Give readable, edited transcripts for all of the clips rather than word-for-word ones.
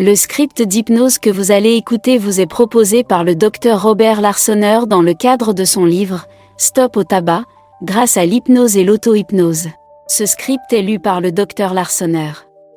Le script d'hypnose que vous allez écouter vous est proposé par le Dr Robert Larsonner dans le cadre de son livre « Stop au tabac » grâce à l'hypnose et l'auto-hypnose. Ce script est lu par le Dr Larsonner.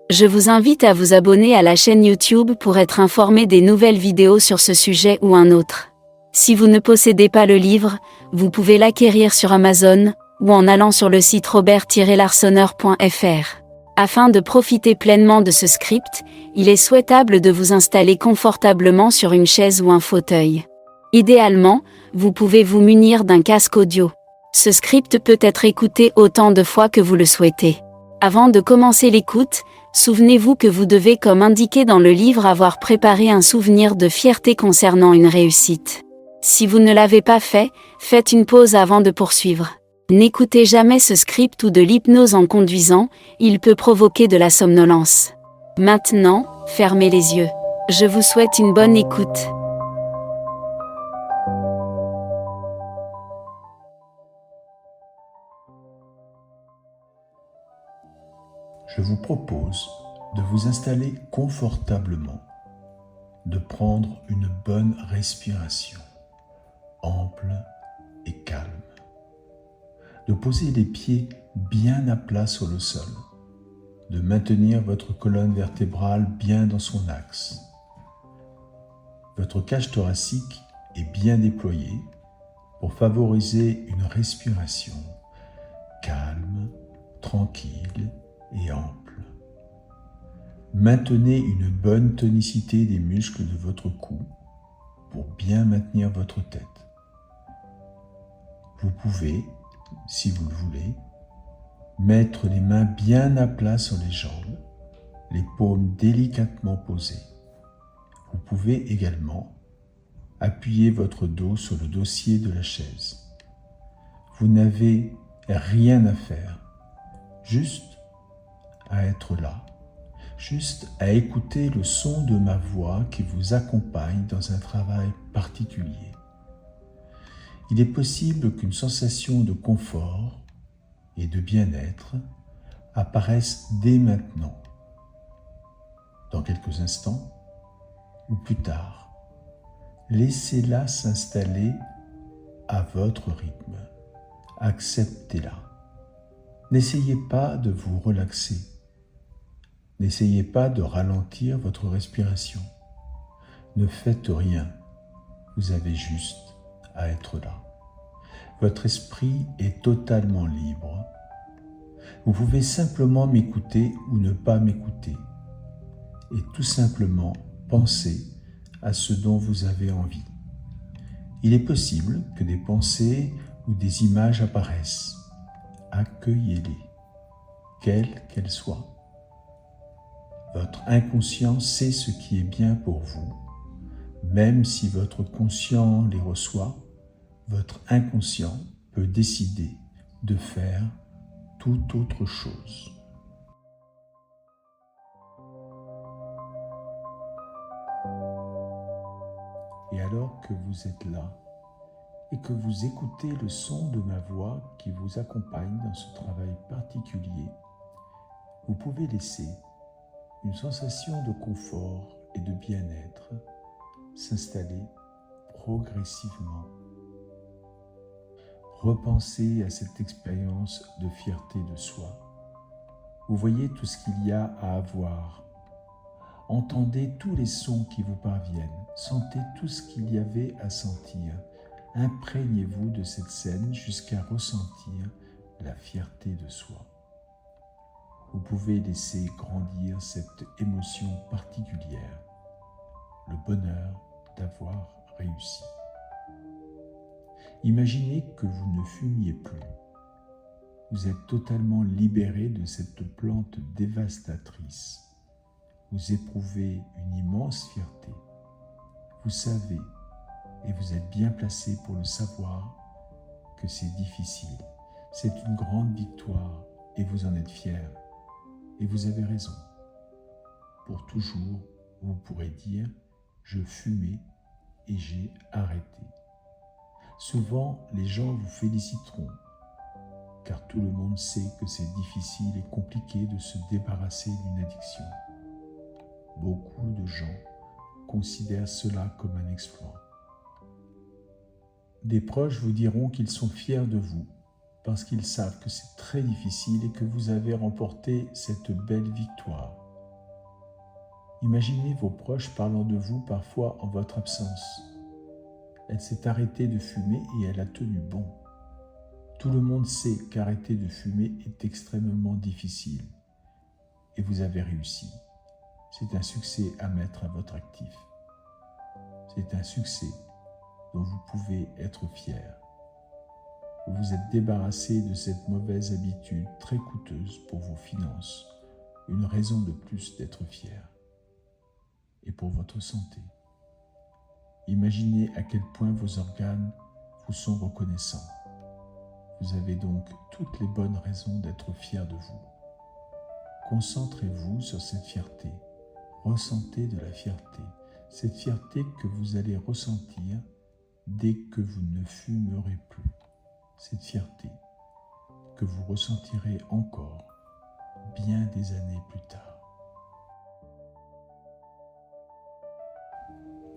Je vous invite à vous abonner à la chaîne YouTube pour être informé des nouvelles vidéos sur ce sujet ou un autre. Si vous ne possédez pas le livre, vous pouvez l'acquérir sur Amazon ou en allant sur le site robert-larsonner.fr. Afin de profiter pleinement de ce script, il est souhaitable de vous installer confortablement sur une chaise ou un fauteuil. Idéalement, vous pouvez vous munir d'un casque audio. Ce script peut être écouté autant de fois que vous le souhaitez. Avant de commencer l'écoute, souvenez-vous que vous devez, comme indiqué dans le livre, avoir préparé un souvenir de fierté concernant une réussite. Si vous ne l'avez pas fait, faites une pause avant de poursuivre. N'écoutez jamais ce script ou de l'hypnose en conduisant, il peut provoquer de la somnolence. Maintenant, fermez les yeux. Je vous souhaite une bonne écoute. Je vous propose de vous installer confortablement, de prendre une bonne respiration, ample et calme, de poser les pieds bien à plat sur le sol, de maintenir votre colonne vertébrale bien dans son axe. Votre cage thoracique est bien déployée pour favoriser une respiration calme, tranquille et ample. Maintenez une bonne tonicité des muscles de votre cou pour bien maintenir votre tête. Vous pouvez, si vous le voulez, mettre les mains bien à plat sur les jambes, les paumes délicatement posées. Vous pouvez également appuyer votre dos sur le dossier de la chaise. Vous n'avez rien à faire, juste à être là, juste à écouter le son de ma voix qui vous accompagne dans un travail particulier. Il est possible qu'une sensation de confort et de bien-être apparaisse dès maintenant, dans quelques instants ou plus tard. Laissez-la s'installer à votre rythme. Acceptez-la. N'essayez pas de vous relaxer. N'essayez pas de ralentir votre respiration. Ne faites rien. Vous avez juste à être là. Votre esprit est totalement libre. Vous pouvez simplement m'écouter ou ne pas m'écouter et tout simplement penser à ce dont vous avez envie. Il est possible que des pensées ou des images apparaissent. Accueillez-les, quelles qu'elles soient. Votre inconscient sait ce qui est bien pour vous. Même si votre conscient les reçoit, votre inconscient peut décider de faire toute autre chose. Et alors que vous êtes là et que vous écoutez le son de ma voix qui vous accompagne dans ce travail particulier, vous pouvez laisser une sensation de confort et de bien-être s'installer progressivement. Repensez à cette expérience de fierté de soi. Vous voyez tout ce qu'il y a à avoir. Entendez tous les sons qui vous parviennent. Sentez tout ce qu'il y avait à sentir. Imprégnez-vous de cette scène jusqu'à ressentir la fierté de soi. Vous pouvez laisser grandir cette émotion particulière, le bonheur d'avoir réussi. Imaginez que vous ne fumiez plus. Vous êtes totalement libéré de cette plante dévastatrice. Vous éprouvez une immense fierté. Vous savez, et vous êtes bien placé pour le savoir, que c'est difficile. C'est une grande victoire et vous en êtes fier. Et vous avez raison. Pour toujours, vous pourrez dire « je fumais et j'ai arrêté ». Souvent, les gens vous féliciteront, car tout le monde sait que c'est difficile et compliqué de se débarrasser d'une addiction. Beaucoup de gens considèrent cela comme un exploit. Des proches vous diront qu'ils sont fiers de vous parce qu'ils savent que c'est très difficile et que vous avez remporté cette belle victoire. Imaginez vos proches parlant de vous parfois en votre absence. Elle s'est arrêtée de fumer et elle a tenu bon. Tout le monde sait qu'arrêter de fumer est extrêmement difficile. Et vous avez réussi. C'est un succès à mettre à votre actif. C'est un succès dont vous pouvez être fier. Vous vous êtes débarrassé de cette mauvaise habitude très coûteuse pour vos finances. Une raison de plus d'être fier. Et pour votre santé. Imaginez à quel point vos organes vous sont reconnaissants. Vous avez donc toutes les bonnes raisons d'être fier de vous. Concentrez-vous sur cette fierté. Ressentez de la fierté. Cette fierté que vous allez ressentir dès que vous ne fumerez plus. Cette fierté que vous ressentirez encore bien des années plus tard.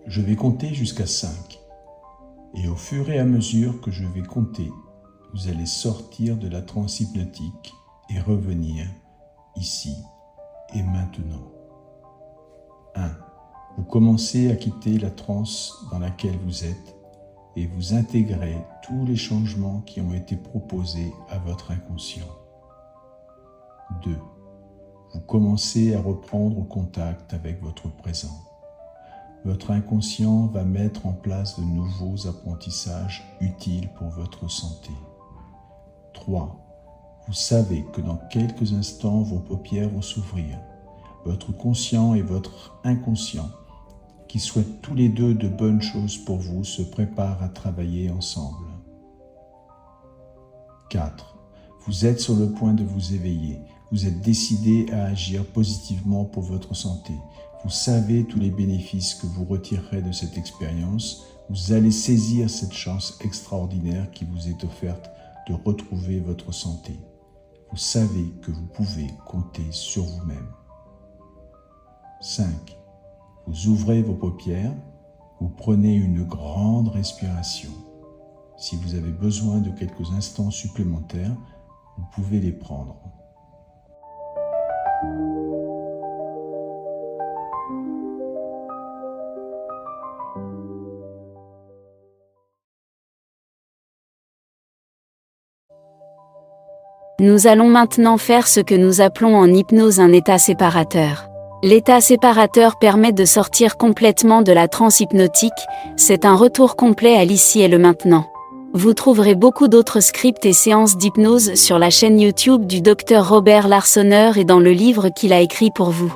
Je vais compter jusqu'à 5. Et au fur et à mesure que je vais compter, vous allez sortir de la transe hypnotique et revenir ici et maintenant. 1. Vous commencez à quitter la transe dans laquelle vous êtes et vous intégrez tous les changements qui ont été proposés à votre inconscient. 2. Vous commencez à reprendre contact avec votre présent. Votre inconscient va mettre en place de nouveaux apprentissages utiles pour votre santé. 3. Vous savez que dans quelques instants, vos paupières vont s'ouvrir. Votre conscient et votre inconscient, qui souhaitent tous les deux de bonnes choses pour vous, se préparent à travailler ensemble. 4. Vous êtes sur le point de vous éveiller. Vous êtes décidé à agir positivement pour votre santé. Vous savez tous les bénéfices que vous retirerez de cette expérience. Vous allez saisir cette chance extraordinaire qui vous est offerte de retrouver votre santé. Vous savez que vous pouvez compter sur vous-même. 5. Vous ouvrez vos paupières, vous prenez une grande respiration. Si vous avez besoin de quelques instants supplémentaires, vous pouvez les prendre. Nous allons maintenant faire ce que nous appelons en hypnose un état séparateur. L'état séparateur permet de sortir complètement de la transe hypnotique, c'est un retour complet à l'ici et le maintenant. Vous trouverez beaucoup d'autres scripts et séances d'hypnose sur la chaîne YouTube du Dr Robert Larsonner et dans le livre qu'il a écrit pour vous.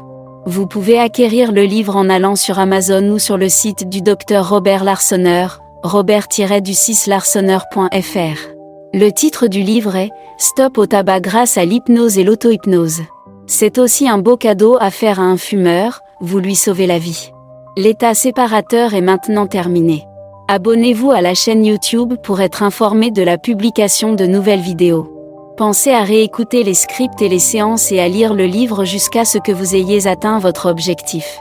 Vous pouvez acquérir le livre en allant sur Amazon ou sur le site du Dr Robert Larsonner, robert-du6larsonner.fr. Le titre du livre est « Stop au tabac grâce à l'hypnose et l'auto-hypnose ». C'est aussi un beau cadeau à faire à un fumeur, vous lui sauvez la vie. L'état séparateur est maintenant terminé. Abonnez-vous à la chaîne YouTube pour être informé de la publication de nouvelles vidéos. Pensez à réécouter les scripts et les séances et à lire le livre jusqu'à ce que vous ayez atteint votre objectif.